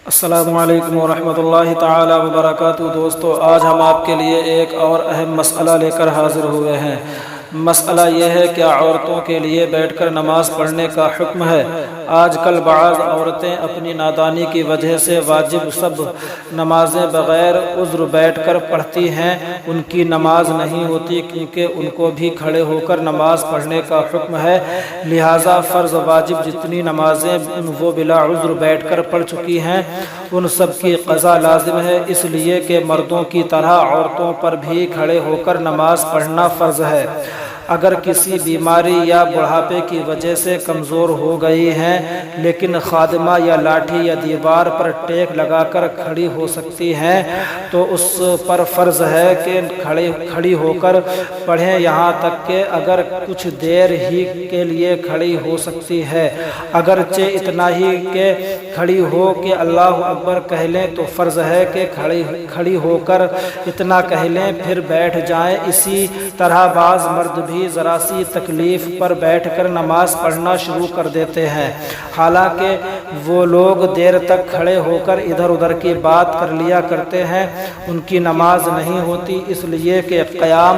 السلام علیکم ورحمۃ اللہ تعالی وبرکاتہ۔ دوستو، آج ہم آپ کے لیے ایک اور اہم مسئلہ لے کر حاضر ہوئے ہیں۔ مسئلہ یہ ہے کہ عورتوں کے لیے بیٹھ کر نماز پڑھنے کا حکم ہے۔ آج کل بعض عورتیں اپنی نادانی کی وجہ سے واجب سب نمازیں بغیر عذر بیٹھ کر پڑھتی ہیں۔ ان کی نماز نہیں ہوتی کیونکہ ان کو بھی کھڑے ہو کر نماز پڑھنے کا حکم ہے، لہٰذا فرض واجب جتنی نمازیں وہ بلا عذر بیٹھ کر پڑھ چکی ہیں ان سب کی قضا لازم ہے، اس لیے کہ مردوں کی طرح عورتوں پر بھی کھڑے ہو کر نماز پڑھنا فرض ہے۔ اگر کسی بیماری یا بڑھاپے کی وجہ سے کمزور ہو گئی ہیں لیکن خادمہ یا لاٹھی یا دیوار پر ٹیک لگا کر کھڑی ہو سکتی ہیں تو اس پر فرض ہے کہ کھڑی ہو کر پڑھیں، یہاں تک کہ اگر کچھ دیر ہی کے لیے کھڑی ہو سکتی ہے، اگرچہ اتنا ہی کہ کھڑی ہو کہ اللہ اکبر کہہ لیں تو فرض ہے کہ کھڑی ہو کر اتنا کہہ لیں پھر بیٹھ جائیں۔ اسی طرح بعض مرد بھی ذرا سی تکلیف پر بیٹھ کر نماز پڑھنا شروع کر دیتے ہیں، حالانکہ وہ لوگ دیر تک کھڑے ہو کر ادھر ادھر کی بات کر لیا کرتے ہیں، ان کی نماز نہیں ہوتی، اس لیے کہ قیام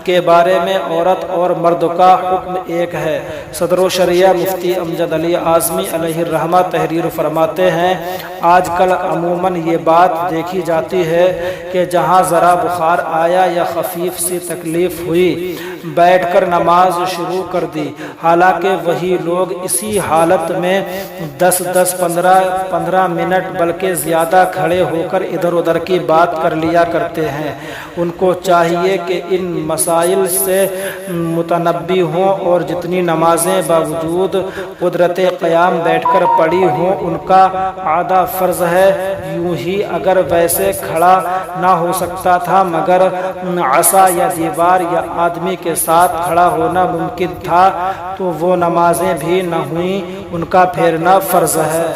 کے بارے میں عورت اور مرد کا حکم ایک ہے۔ صدر الشریعہ مفتی امجد علی اعظمی علیہ الرحمہ تحریر فرماتے ہیں، آج کل عموماً یہ بات دیکھی جاتی ہے کہ جہاں ذرا بخار آیا یا خفیف سی تکلیف ہوئی بیٹھ کر نماز شروع کر دی، حالانکہ وہی لوگ اسی حالت میں 10-15 منٹ بلکہ زیادہ کھڑے ہو کر ادھر ادھر کی بات کر لیا کرتے ہیں۔ ان کو چاہیے کہ ان مسائل سے متنبہ ہوں اور جتنی نمازیں باوجود قدرت قیام بیٹھ کر پڑھی ہوں ان کا اعادہ فرض ہے۔ یوں ہی اگر ویسے کھڑا نہ ہو سکتا تھا مگر عصا یا دیوار یا آدمی کے ساتھ کھڑا ہونا ممکن تھا تو وہ نمازیں بھی نہ ہوئیں، ان کا پھیرنا فرض ہے۔